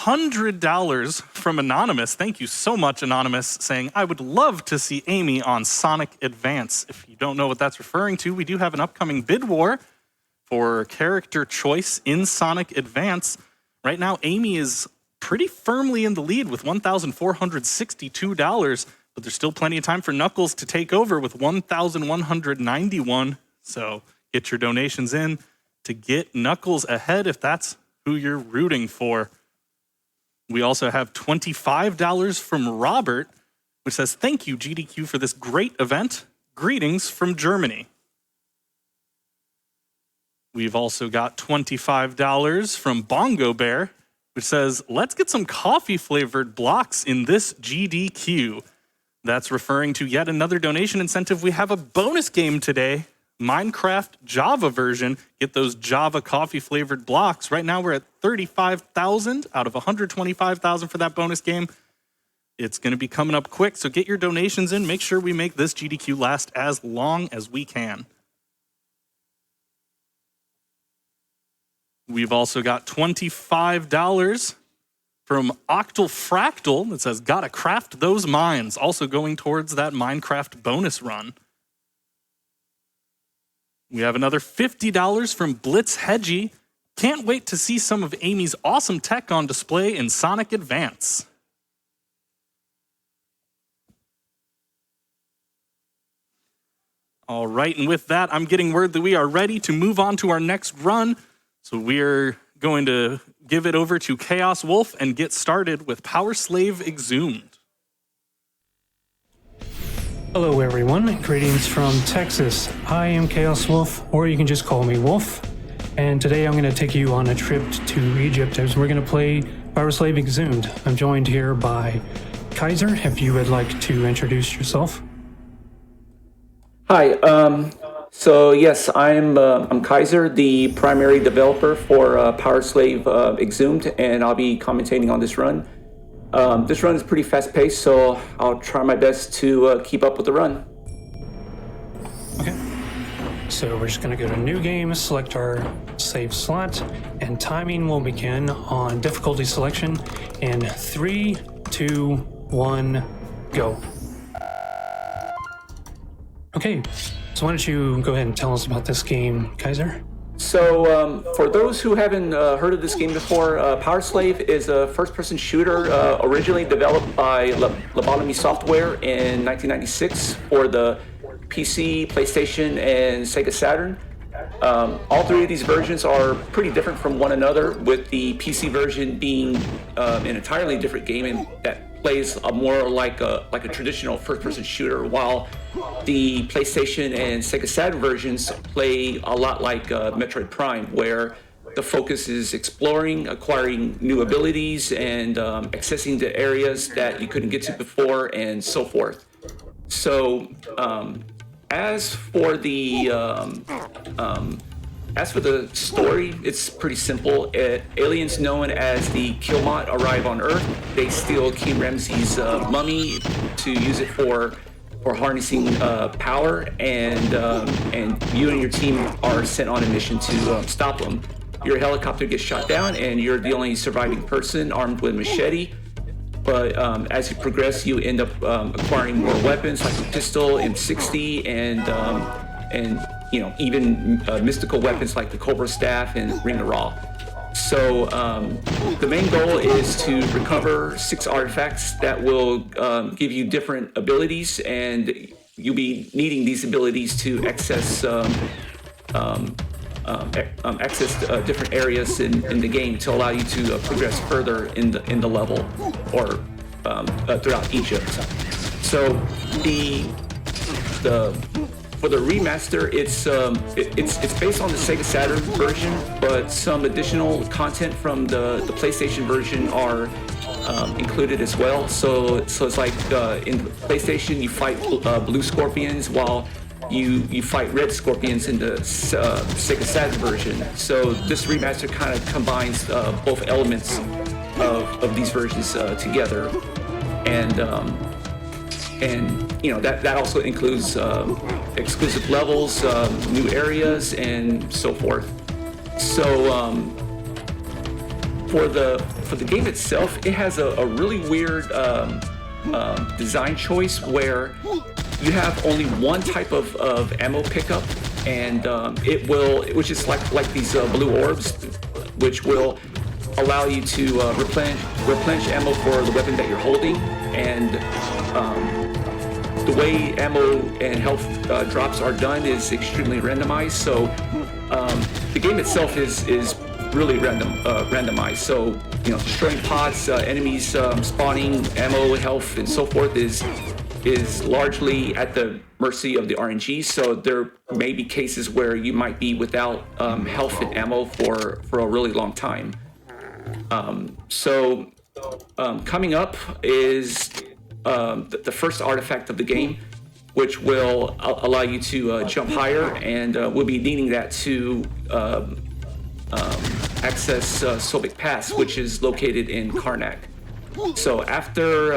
$100 from Anonymous. Thank you so much, Anonymous, saying, I would love to see Amy on Sonic Advance. If you don't know what that's referring to, we do have an upcoming bid war for character choice in Sonic Advance. Right now, Amy is pretty firmly in the lead with $1,462, but there's still plenty of time for Knuckles to take over with $1,191. So get your donations in to get Knuckles ahead if that's who you're rooting for. We also have $25 from Robert, which says, thank you, GDQ, for this great event. Greetings from Germany. We've also got $25 from Bongo Bear, which says, let's get some coffee-flavored blocks in this GDQ. That's referring to yet another donation incentive. We have a bonus game today, Minecraft Java version. Get those Java coffee-flavored blocks. Right now we're at 35,000 out of 125,000 for that bonus game. It's going to be coming up quick, so get your donations in. Make sure we make this GDQ last as long as we can. We've also got $25 from Octal Fractal that says, gotta craft those mines, also going towards that Minecraft bonus run. We have another $50 from Blitz Hedgie. Can't wait to see some of Amy's awesome tech on display in Sonic Advance. All right, and with that, I'm getting word that we are ready to move on to our next run. So we're going to give it over to Chaos Wolf and get started with PowerSlave Exhumed. Hello everyone, greetings from Texas. I am Chaos Wolf, or you can just call me Wolf. And today I'm going to take you on a trip to Egypt as we're going to play PowerSlave Exhumed. I'm joined here by Kaiser, if you would like to introduce yourself. Hi, so yes, I'm Kaiser, the primary developer for PowerSlave Exhumed, and I'll be commentating on this run. This run is pretty fast-paced, so I'll try my best to keep up with the run. Okay, so we're just going to go to New Game, select our save slot, and timing will begin on difficulty selection in 3, 2, 1, go. Okay, so why don't you go ahead and tell us about this game, Kaiser? So, for those who haven't heard of this game before, PowerSlave is a first-person shooter originally developed by Lobotomy Software in 1996 for the PC, PlayStation, and Sega Saturn. All three of these versions are pretty different from one another, with the PC version being an entirely different game and that plays more like a traditional first-person shooter, while the PlayStation and Sega Saturn versions play a lot like Metroid Prime, where the focus is exploring, acquiring new abilities, and accessing the areas that you couldn't get to before, and so forth. So, as for the story, it's pretty simple. Aliens known as the Killmot arrive on Earth. They steal King Ramses' mummy to use it for harnessing power, and you and your team are sent on a mission to stop them. Your helicopter gets shot down, and you're the only surviving person armed with a machete. But as you progress, you end up acquiring more weapons like a pistol, M60, and even mystical weapons like the Cobra Staff and Ring of Ra. So the main goal is to recover 6 artifacts that will give you different abilities, and you'll be needing these abilities to access different areas in the game to allow you to progress further in the level or throughout Egypt. So for the remaster, it's based on the Sega Saturn version, but some additional content from the PlayStation version are included as well. So it's like in the PlayStation you fight blue scorpions, while you fight red scorpions in the Sega Saturn version. So this remaster kind of combines both elements of these versions together, and that also includes exclusive levels, new areas, and so forth. So for for the game itself, it has a really weird design choice where you have only one type of ammo pickup, and which is like these blue orbs, which will allow you to replenish ammo for the weapon that you're holding, and the way ammo and health drops are done is extremely randomized. So the game itself is really randomized. So destroying pods, enemies spawning, ammo, health, and so forth is largely at the mercy of the RNG. So there may be cases where you might be without health and ammo for a really long time. Coming up is the first artifact of the game, which will allow you to jump higher, and we'll be needing that to access Sobek Pass, which is located in Karnak. So after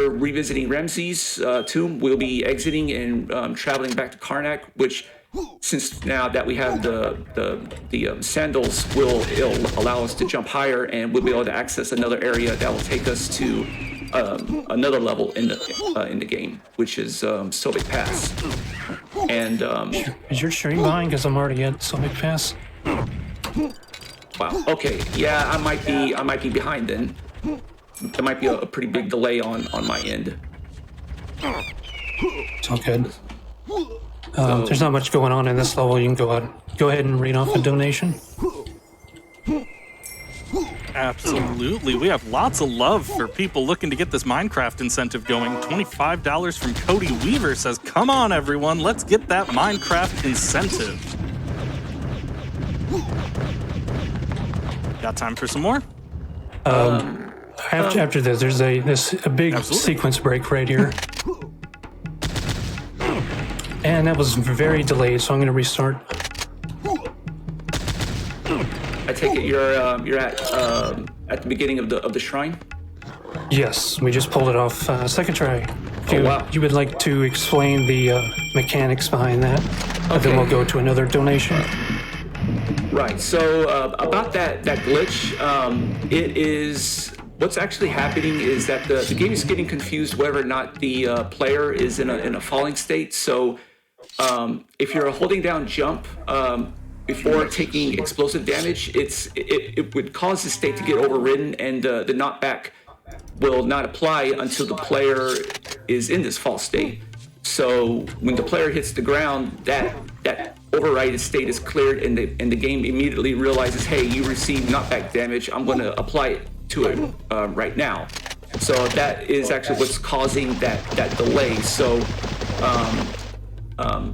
revisiting Ramses' tomb, we'll be exiting and traveling back to Karnak, which, since now that we have the sandals, it'll allow us to jump higher, and we'll be able to access another area that will take us to another level in the game, which is Sobek Pass. And Is your stream behind? Because I'm already at Sonic Pass. wow. Okay. Yeah, I might be behind then. There might be a pretty big delay on my end. It's all good. There's not much going on in this level. You can go ahead and read off a donation. Absolutely. We have lots of love for people looking to get this Minecraft incentive going. $25 from Cody Weaver says, come on, everyone, let's get that Minecraft incentive. Got time for some more? After this, there's a big Absolutely. sequence break right here. And that was very delayed, so I'm going to restart. I take it you're at the beginning of the shrine. Yes, we just pulled it off second try. If wow. you would like to explain the mechanics behind that, and then we'll go to another donation. Right. So about that glitch, it is what's actually happening is that the game is getting confused whether or not the player is in a falling state. So if you're holding down jump before taking explosive damage, it would cause the state to get overridden, and the knockback will not apply until the player is in this fall state. So when the player hits the ground, that override state is cleared, and the game immediately realizes, hey, you received knockback damage. I'm going to apply it to it right now. So that is actually what's causing that delay. So that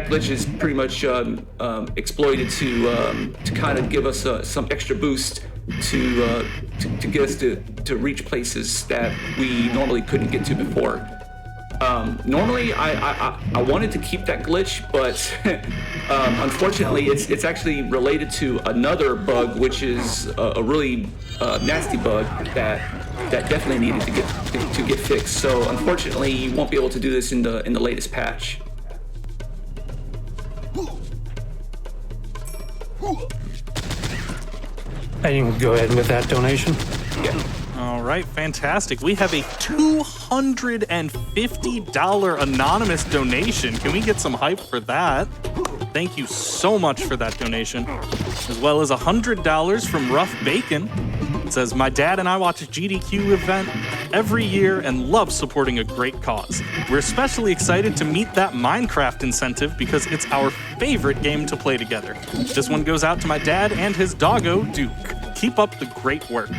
glitch is pretty much exploited to kind of give us some extra boost to get us to reach places that we normally couldn't get to before. Normally, I wanted to keep that glitch, but unfortunately, it's actually related to another bug, which is a really nasty bug that definitely needed to get fixed. So unfortunately, you won't be able to do this in the latest patch. And you can go ahead with that donation. Yeah. All right, fantastic. We have a $250 anonymous donation. Can we get some hype for that? Thank you so much for that donation. As well as $100 from Rough Bacon. It says, my dad and I watch a GDQ event every year and love supporting a great cause. We're especially excited to meet that Minecraft incentive because it's our favorite game to play together. This one goes out to my dad and his doggo, Duke. Keep up the great work.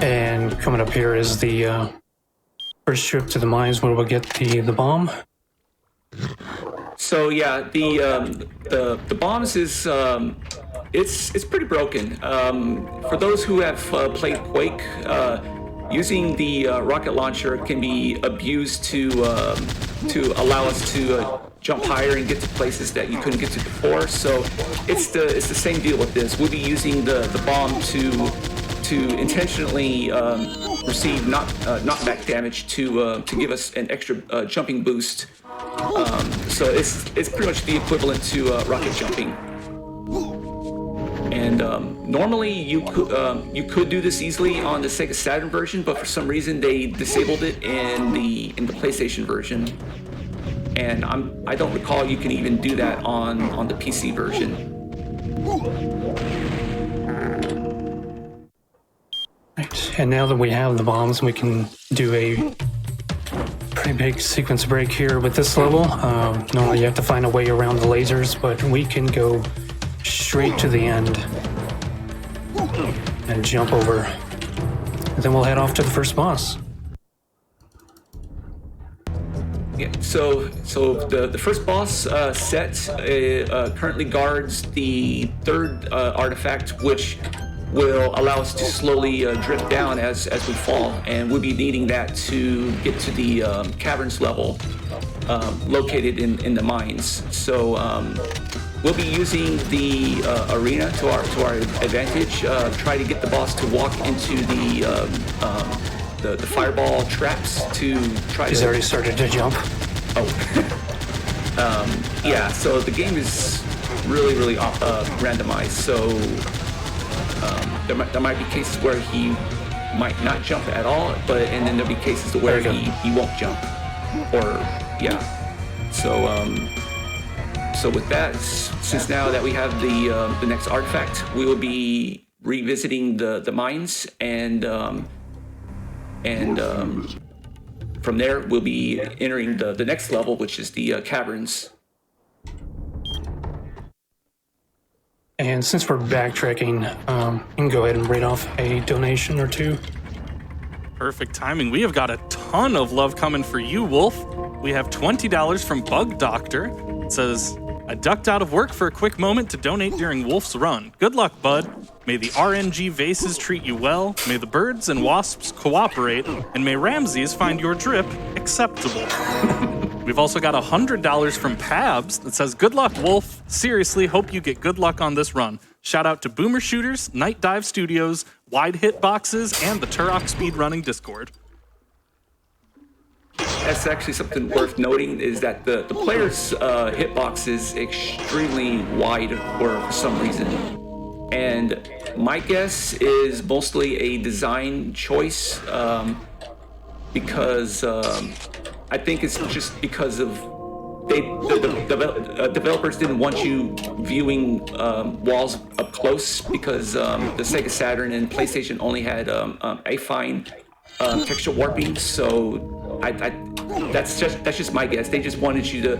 And coming up here is the first trip to the mines where we'll get the bomb. So yeah, the bombs is it's pretty broken. For those who have played Quake, using the rocket launcher can be abused to allow us to jump higher and get to places that you couldn't get to before. So it's the same deal with this. We'll be using the bomb to intentionally receive knockback damage to give us an extra jumping boost So it's pretty much the equivalent to rocket jumping. And normally you could do this easily on the Sega Saturn version, but for some reason they disabled it in the PlayStation version. And I don't recall you can even do that on the PC version. Right. And now that we have the bombs, we can do a pretty big sequence break here with this level. Normally you have to find a way around the lasers, but we can go straight to the end and jump over. And then we'll head off to the first boss. Yeah, so the first boss set currently guards the third artifact, which will allow us to slowly drift down as we fall, and we'll be needing that to get to the caverns level located in the mines. So we'll be using the arena to our advantage. Try to get the boss to walk into the fireball traps to try. He's already started to jump. Oh. Yeah, so the game is really randomized. So there might be cases where he might not jump at all, and then there'll be cases where he won't jump. Or yeah. So with that, since now that we have the next artifact, we will be revisiting the mines, and from there we'll be entering the next level, which is the caverns. And since we're backtracking, you can go ahead and read off a donation or two. Perfect timing. We have got a ton of love coming for you, Wolf. We have $20 from Bug Doctor. It says, I ducked out of work for a quick moment to donate during Wolf's run. Good luck, bud. May the RNG vases treat you well, may the birds and wasps cooperate, and may Ramses find your drip acceptable. We've also got $100 from Pabs that says, good luck, Wolf. Seriously, hope you get good luck on this run. Shout out to Boomer Shooters, Night Dive Studios, Wide Hit Boxes, and the Turok Speedrunning Discord. That's actually something worth noting, is that the player's hitbox is extremely wide for some reason. And my guess is mostly a design choice, because I think it's just because of the developers didn't want you viewing walls up close, because the Sega Saturn and PlayStation only had affine texture warping. So that's just my guess. They just wanted you to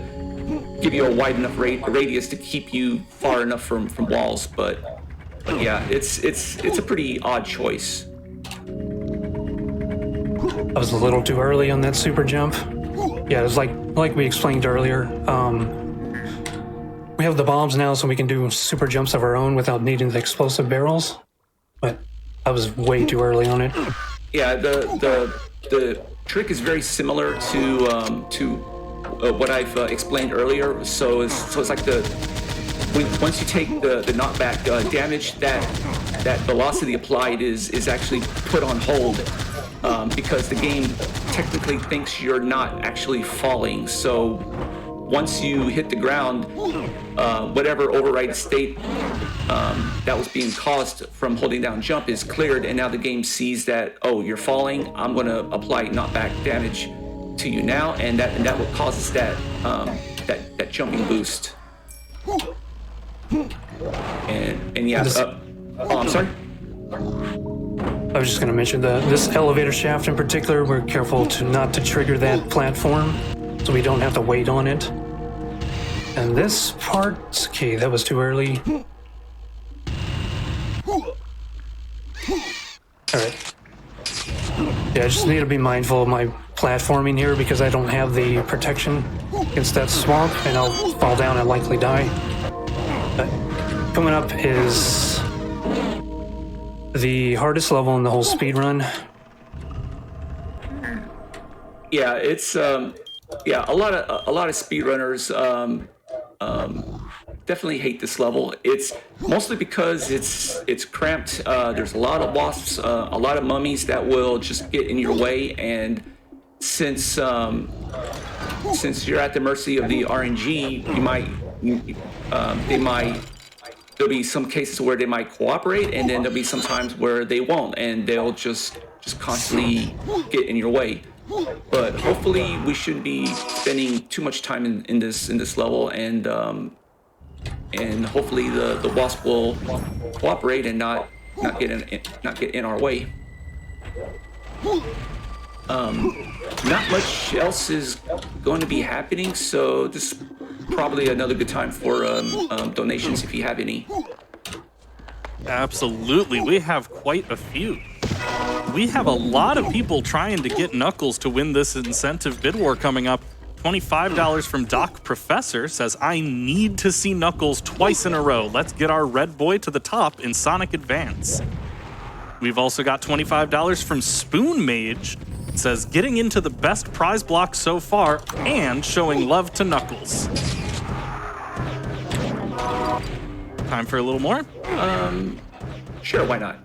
give you a wide enough radius to keep you far enough from walls. But yeah, it's a pretty odd choice. I was a little too early on that super jump. Yeah, it was like we explained earlier. We have the bombs now, so we can do super jumps of our own without needing the explosive barrels. But I was way too early on it. Yeah, the trick is very similar to what I've explained earlier. So it's like once you take the knockback damage, that velocity applied is actually put on hold, because the game technically thinks you're not actually falling. So once you hit the ground, whatever override state that was being caused from holding down jump is cleared, and now the game sees that, oh, you're falling, I'm going to apply knockback damage to you now, and that what causes that jumping boost. And yeah, oh, I'm sorry. I was just going to mention this elevator shaft in particular, we're careful not to trigger that platform, so we don't have to wait on it. And this part, okay, that was too early. Alright. Yeah, I just need to be mindful of my platforming here, because I don't have the protection against that swamp, and I'll fall down and likely die. But coming up is the hardest level in the whole speedrun. Yeah, it's a lot of speedrunners definitely hate this level. It's mostly because it's cramped. There's a lot of wasps, a lot of mummies that will just get in your way, and since you're at the mercy of the RNG, there'll be some cases where they might cooperate, and then there'll be some times where they won't, and they'll just constantly get in your way. But hopefully, we shouldn't be spending too much time in this level, and hopefully the wasp will cooperate and not get in our way. Not much else is going to be happening, so this is probably another good time for donations if you have any. Absolutely, we have quite a few. We have a lot of people trying to get Knuckles to win this incentive bid war coming up. $25 from Doc Professor says, I need to see Knuckles twice in a row. Let's get our red boy to the top in Sonic Advance. We've also got $25 from Spoon Mage. It says, getting into the best prize block so far and showing love to Knuckles. Time for a little more? Sure, why not?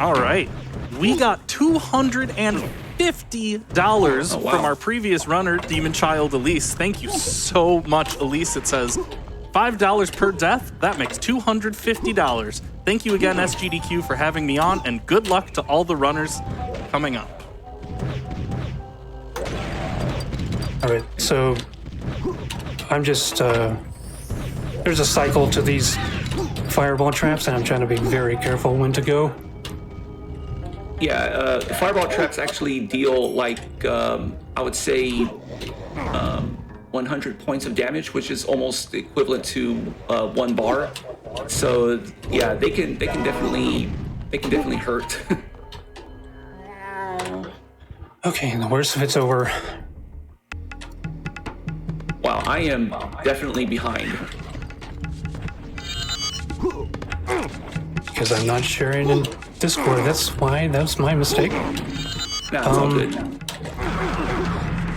All right. We got $250 from our previous runner, Demon Child Elise. Thank you so much, Elise. It says $5 per death. That makes $250. Thank you again, SGDQ, for having me on, and good luck to all the runners coming up. All right, so I'm just, there's a cycle to these fireball traps, and I'm trying to be very careful when to go. Yeah, the fireball traps actually deal like, I would say, 100 points of damage, which is almost equivalent to 1 bar. So yeah, they can definitely hurt. Okay, the worst if it's over. Wow, I am definitely behind. Because I'm not sharing in Discord. That's my mistake. Nah, it's all good.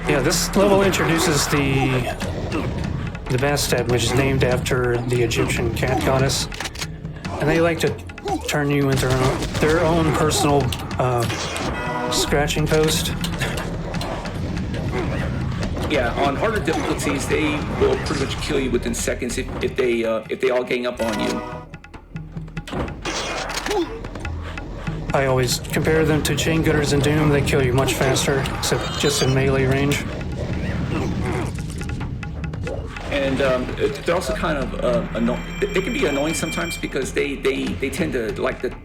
Yeah, this level introduces the Bastet, which is named after the Egyptian cat goddess, and they like to turn you into their own personal scratching post. Yeah, on harder difficulties, they will pretty much kill you within seconds if they all gang up on you. I always compare them to chain gutters in Doom. They kill you much faster, except just in melee range. And they're also kind of they can be annoying sometimes because they tend to like to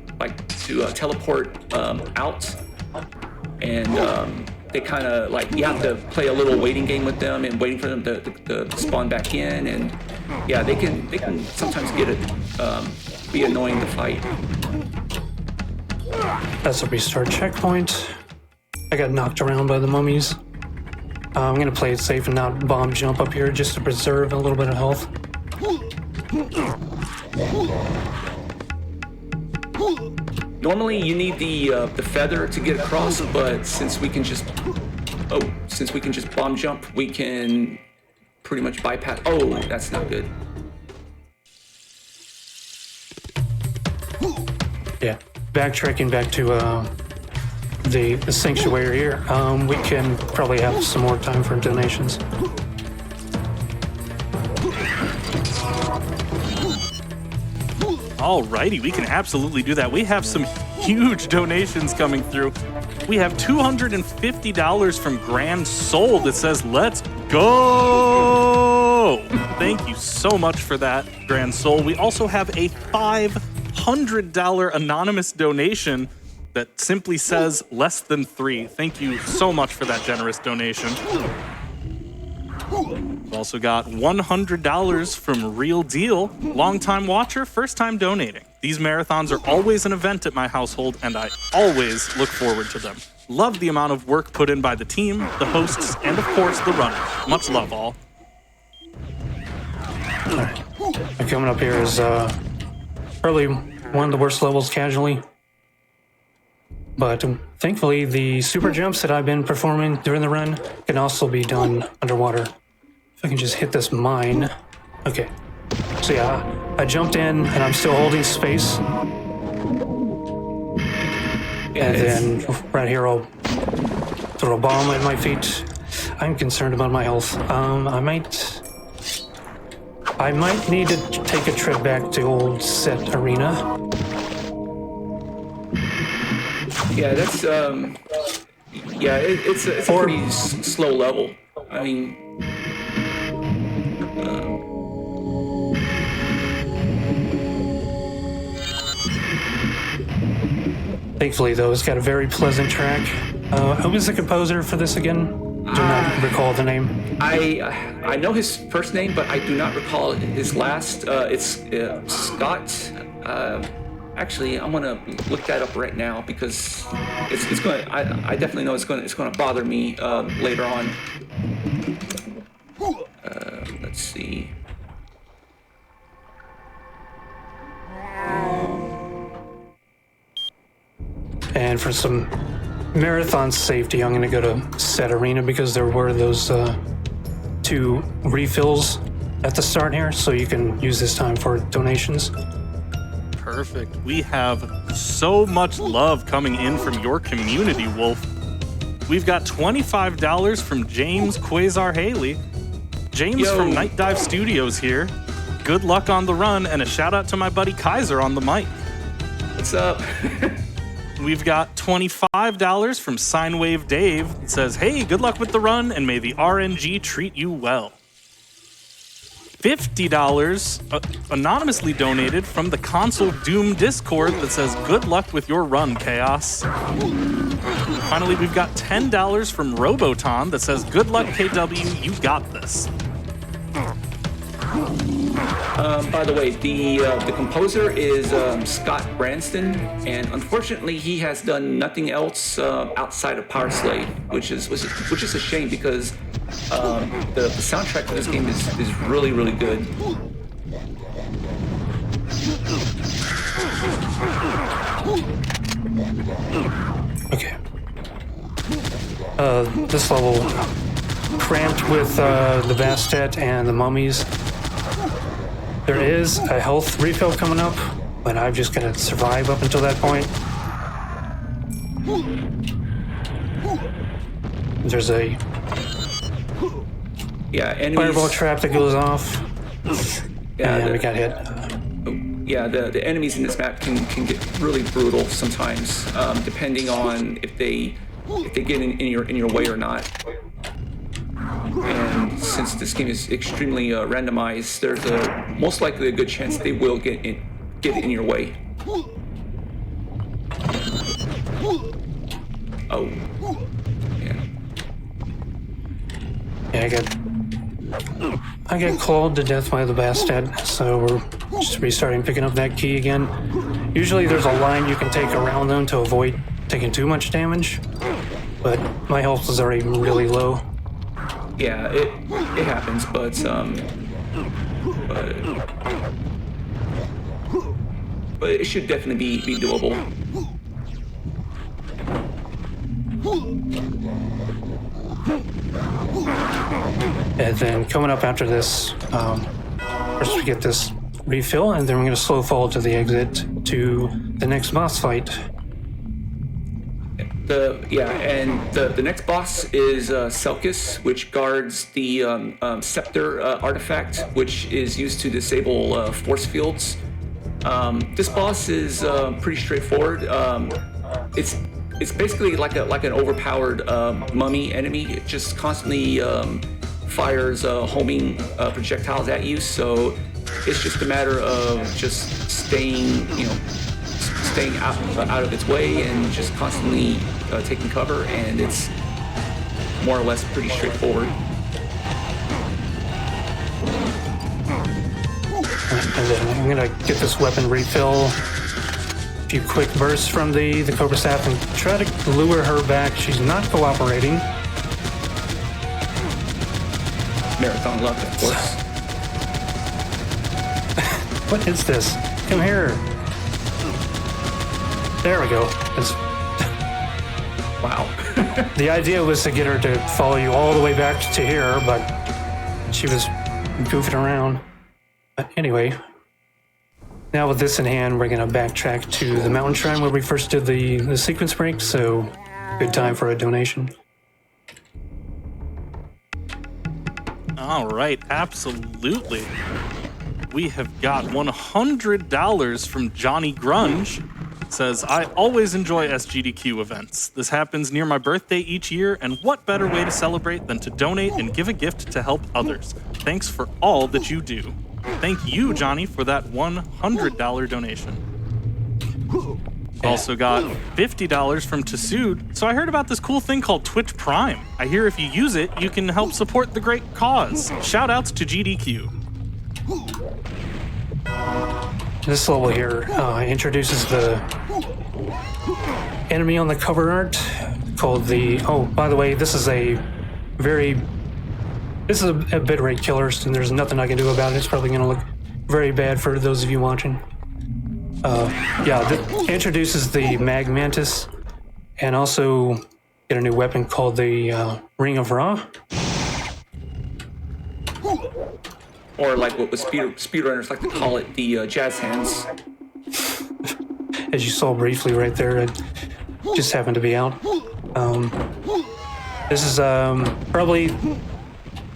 teleport out, and they kind of like, you have to play a little waiting game with them and waiting for them to spawn back in, and yeah, they can sometimes be annoying to fight. That's a restart checkpoint. I got knocked around by the mummies. I'm gonna play it safe and not bomb jump up here just to preserve a little bit of health. Normally you need the feather to get across, but since we can just bomb jump, we can pretty much bypass. Oh, that's not good. Yeah, backtracking back to the sanctuary here. We can probably have some more time for donations. Alrighty, we can absolutely do that. We have some huge donations coming through. We have $250 from Grand Soul that says, let's go! Thank you so much for that, Grand Soul. We also have a $500 anonymous donation that simply says less than 3. Thank you so much for that generous donation. We've also got $100 from Real Deal, longtime watcher, first time donating. These marathons are always an event at my household, and I always look forward to them. Love the amount of work put in by the team, the hosts, and of course the runners. Much love, all. Alright. Coming up here is probably one of the worst levels casually. But thankfully, the super jumps that I've been performing during the run can also be done underwater. If I can just hit this mine. Okay. So yeah, I jumped in and I'm still holding space. And then right here I'll throw a bomb at my feet. I'm concerned about my health. I might need to take a trip back to old set arena. Yeah, that's it's a pretty slow level. I mean, thankfully, though, it's got a very pleasant track. Who was the composer for this again? Do not recall the name. I know his first name, but I do not recall his last. It's Scott. Actually, I'm gonna look that up right now because it's going. I definitely know it's going to bother me later on. Let's see. And for some marathon safety, I'm going to go to set arena because there were those 2 refills at the start here, so you can use this time for donations. Perfect. We have so much love coming in from your community, Wolf. We've got $25 from James Quasar Haley. James from Night Dive Studios here. Good luck on the run, and a shout out to my buddy Kaiser on the mic. What's up? We've got $25 from Sinewave Dave. It says, hey, good luck with the run, and may the RNG treat you well. $50 anonymously donated from the Console Doom Discord that says, good luck with your run, Chaos. Finally, we've got $10 from Roboton that says, good luck, KW, you got this. By the way, the composer is Scott Branston, and unfortunately, he has done nothing else outside of PowerSlave, which is a shame because the soundtrack for this game is really, really good. Okay. This level cramped with the Bastet and the mummies. There is a health refill coming up, but I'm just gonna survive up until that point. There's a fireball trap that goes off, and we got hit. The enemies in this map can get really brutal sometimes, depending on if they get in your way or not. And since this game is extremely randomized, there's most likely a good chance they will get in your way. Oh, yeah. Yeah, I got clawed to death by the Bastet, so we're just restarting, picking up that key again. Usually there's a line you can take around them to avoid taking too much damage, but my health is already really low. Yeah, it happens, but it should definitely be doable. And then coming up after this, first we get this refill, and then we're going to slow fall to the exit to the next boss fight. The next boss is Selkis, which guards the Scepter artifact, which is used to disable force fields. This boss is pretty straightforward. It's basically like an overpowered mummy enemy. It just constantly fires homing projectiles at you. So it's just a matter of just staying out of its way and just constantly taking cover, and it's more or less pretty straightforward. And then I'm gonna get this weapon refill, a few quick bursts from the Cobra Staff, and try to lure her back. She's not cooperating. Marathon luck, of course. What is this? Come here. There we go. Wow. The idea was to get her to follow you all the way back to here, but she was goofing around. But anyway, now with this in hand, we're going to backtrack to the mountain shrine where we first did the sequence break, so good time for a donation. All right, absolutely. We have got $100 from Johnny Grunge. Says, I always enjoy SGDQ events. This happens near my birthday each year, and what better way to celebrate than to donate and give a gift to help others? Thanks for all that you do. Thank you, Johnny, for that $100 donation. Also got $50 from Tassoud. So I heard about this cool thing called Twitch Prime. I hear if you use it, you can help support the great cause. Shout outs to GDQ. This level here introduces the enemy on the cover art called the... Oh, by the way, this is a bitrate killer, and there's nothing I can do about it. It's probably going to look very bad for those of you watching. It introduces the Mag Mantis, and also get a new weapon called the Ring of Ra. Or like what speedrunners like to call it, the jazz hands. As you saw briefly right there, it just happened to be out. This is probably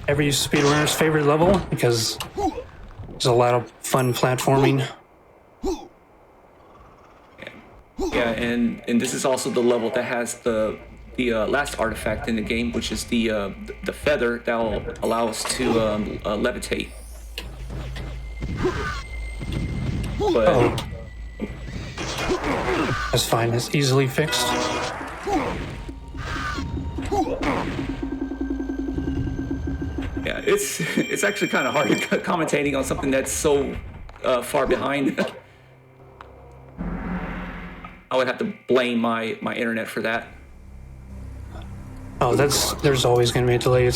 every speedrunner's favorite level because there's a lot of fun platforming. Yeah, and this is also the level that has the last artifact in the game, which is the feather that will allow us to levitate. But that's fine. It's easily fixed. yeah, it's actually kind of hard commentating on something that's so far behind. I would have to blame my internet for that. Oh, there's always going to be a delay.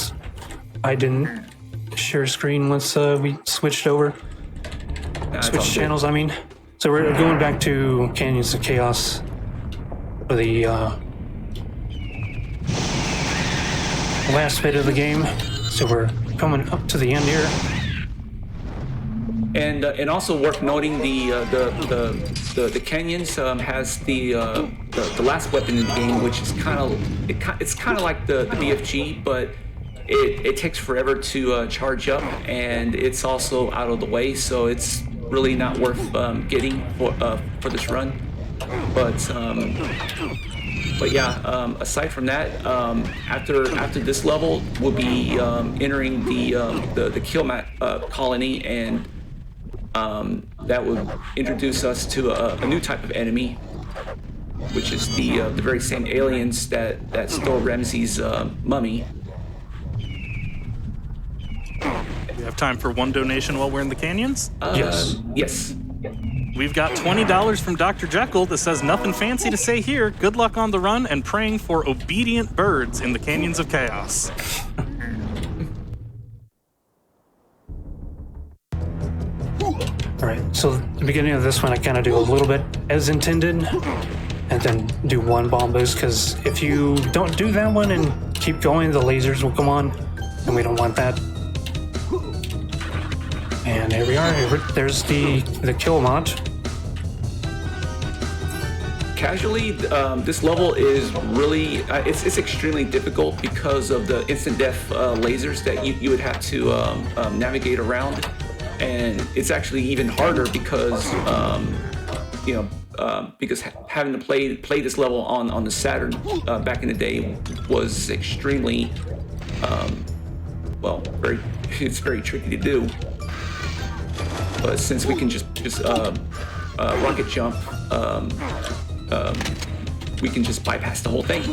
I didn't share screen once we switched over. Switch channels, I mean. So we're going back to Canyons of Chaos for the last bit of the game. So we're coming up to the end here. And also worth noting the Canyons has the last weapon in the game, which is kind of like the BFG, but it takes forever to charge up, and it's also out of the way, so it's really not worth getting for this run. But yeah, aside from that, after this level, we'll be entering the Killmat colony, and that would introduce us to a new type of enemy, which is the very same aliens that stole Ramsey's mummy. We have time for one donation while we're in the canyons? Yes. We've got $20 from Dr. Jekyll that says, nothing fancy to say here. Good luck on the run and praying for obedient birds in the Canyons of Chaos. Alright, so the beginning of this one I kind of do a little bit as intended, and then do one bomb boost, because if you don't do that one and keep going, the lasers will come on, and we don't want that. And here we are. There's the kill mod. Casually, this level is really it's extremely difficult because of the instant death lasers that you would have to navigate around, and it's actually even harder because because having to play this level on the Saturn back in the day was extremely it's very tricky to do. But since we can just rocket jump, we can just bypass the whole thing.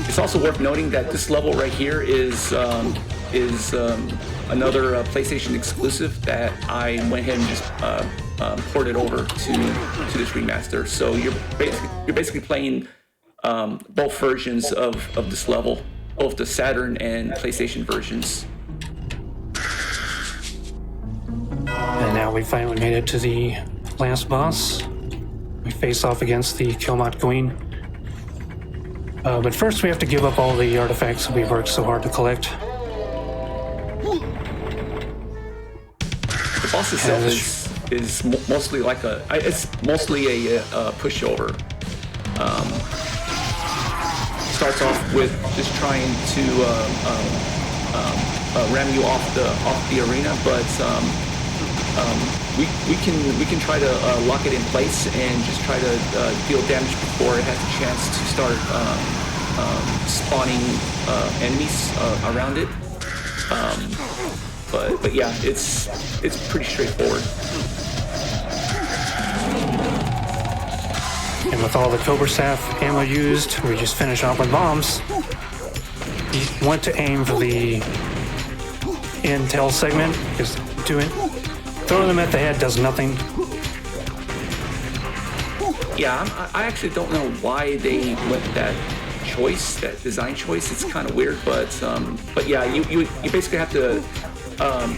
It's also worth noting that this level right here is another PlayStation exclusive that I went ahead and just ported over to this remaster. So you're basically playing both versions of this level, both the Saturn and PlayStation versions. And now we finally made it to the last boss. We face off against the Killmat Queen. But first we have to give up all the artifacts that we've worked so hard to collect. The boss itself is mostly like it's mostly a pushover. starts off with just trying to ram you off the arena, but we can try to lock it in place and just try to deal damage before it has a chance to start spawning enemies around it. But yeah, it's pretty straightforward. And with all the Cobra Staff ammo used, we just finish off with bombs. You want to aim for the intel segment, because throwing them at the head does nothing. Yeah, I actually don't know why they went that choice, that design choice. It's kind of weird, but yeah, you basically have to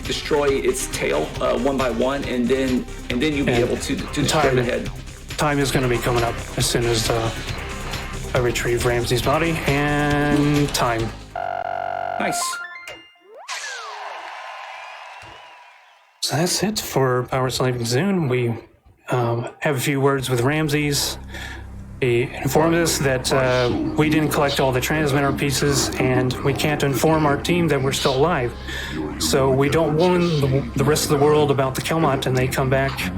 destroy its tail one by one, and then you'll be able to destroy the head. Time is going to be coming up as soon as I retrieve Ramsey's body, and time. Nice. So that's it for PowerSlave Exhumed. We have a few words with Ramses. He informed us that we didn't collect all the transmitter pieces, and we can't inform our team that we're still alive. So we don't warn the rest of the world about the Kelmont, and they come back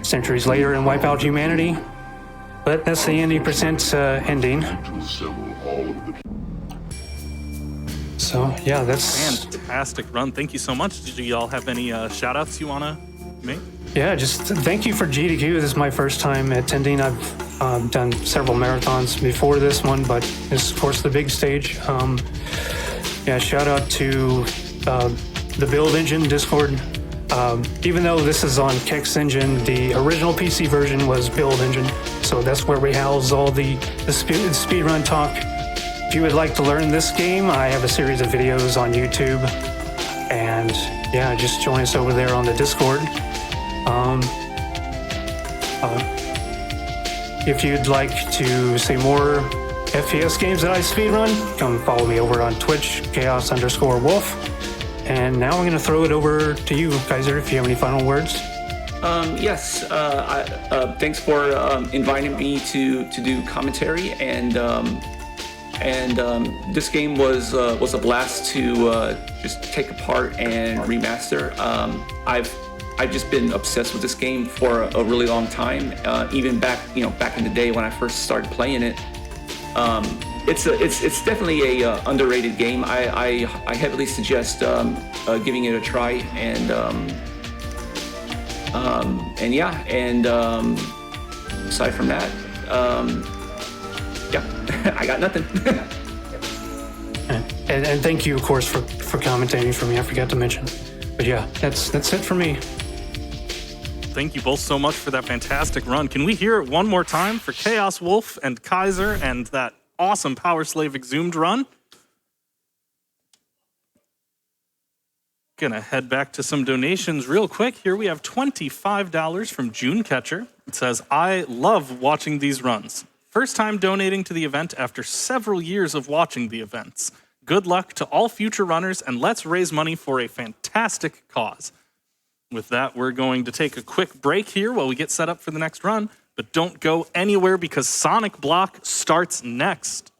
centuries later and wipe out humanity. But that's the 90% ending. So yeah, that's fantastic run. Thank you so much. Do y'all have any shout outs you want to make? Yeah, just thank you for GDQ. This is my first time attending. I've done several marathons before this one, but this is, of course, the big stage. Yeah, shout out to the Build Engine Discord. Even though this is on Kex Engine, the original PC version was Build Engine, so that's where we house all the speedrun talk. If you would like to learn this game, I have a series of videos on YouTube, and yeah, just join us over there on the Discord. If you'd like to see more FPS games that I speedrun, come follow me over on Twitch, chaos_wolf. And now I'm going to throw it over to you, Kaiser, if you have any final words. Yes. Thanks for inviting me to do commentary, and this game was a blast to just take apart and remaster. I've just been obsessed with this game for a really long time. Even back in the day when I first started playing it. It's definitely a underrated game. I heavily suggest giving it a try, and aside from that, yeah, I got nothing. and thank you, of course, for commentating for me. I forgot to mention, but yeah, that's it for me. Thank you both so much for that fantastic run. Can we hear it one more time for Chaos Wolf and Kaiser and that awesome PowerSlave Exhumed run? Gonna head back to some donations real quick. Here we have $25 from June Catcher. It says, I love watching these runs. First time donating to the event after several years of watching the events. Good luck to all future runners, and let's raise money for a fantastic cause. With that, we're going to take a quick break here while we get set up for the next run. But don't go anywhere because Sonic Block starts next.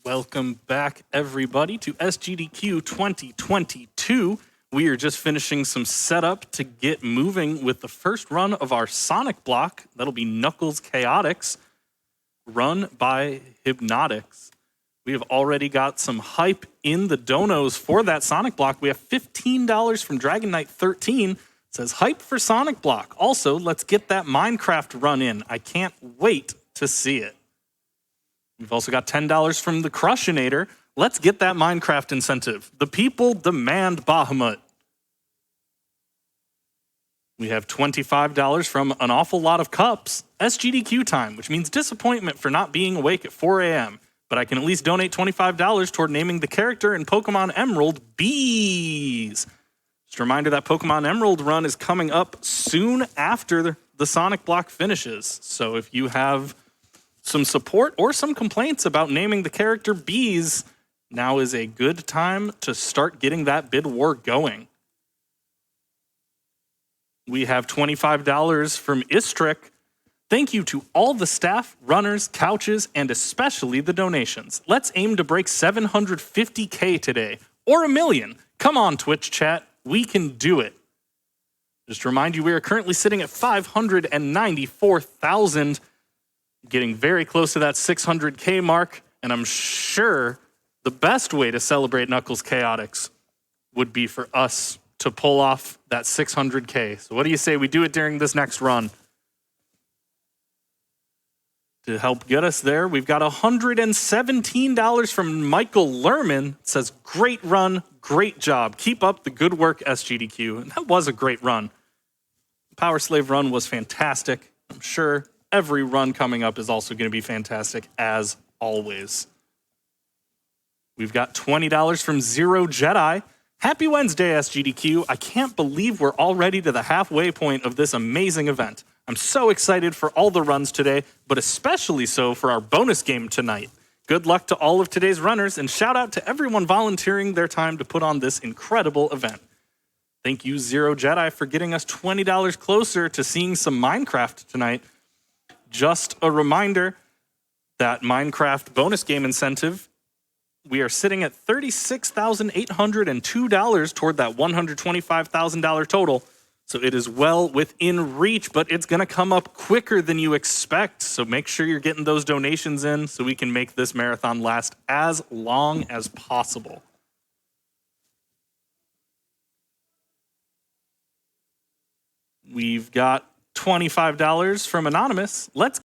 Welcome back, everybody, to SGDQ 2022. We are just finishing some setup to get moving with the first run of our Sonic block. That'll be Knuckles Chaotix, run by Hypnotics. We have already got some hype in the donos for that Sonic block. We have $15 from Dragon Knight 13. It says hype for Sonic block. Also, let's get that Minecraft run in. I can't wait to see it. We've also got $10 from the Crushinator. Let's get that Minecraft incentive. The people demand Bahamut. We have $25 from an awful lot of cups. SGDQ time, which means disappointment for not being awake at 4 a.m. But I can at least donate $25 toward naming the character in Pokemon Emerald Bees. Just a reminder that Pokemon Emerald run is coming up soon after the Sonic block finishes. So if you have some support or some complaints about naming the character Bees, now is a good time to start getting that bid war going. We have $25 from Istrick. Thank you to all the staff, runners, couches, and especially the donations. Let's aim to break 750K today, or 1 million. Come on, Twitch chat, we can do it. Just to remind you, we are currently sitting at 594,000, getting very close to that 600K mark, and I'm sure the best way to celebrate Knuckles Chaotix would be for us to pull off that 600K. So what do you say we do it during this next run? To help get us there, we've got $117 from Michael Lerman. It says, great run, great job. Keep up the good work, SGDQ. And that was a great run. The PowerSlave run was fantastic. I'm sure every run coming up is also going to be fantastic, as always. We've got $20 from Zero Jedi. Happy Wednesday, SGDQ. I can't believe we're already to the halfway point of this amazing event. I'm so excited for all the runs today, but especially so for our bonus game tonight. Good luck to all of today's runners, and shout out to everyone volunteering their time to put on this incredible event. Thank you, Zero Jedi, for getting us $20 closer to seeing some Minecraft tonight. Just a reminder that Minecraft bonus game incentive, we are sitting at $36,802 toward that $125,000 total. So it is well within reach, but it's going to come up quicker than you expect. So make sure you're getting those donations in so we can make this marathon last as long as possible. We've got $25 from Anonymous. Let's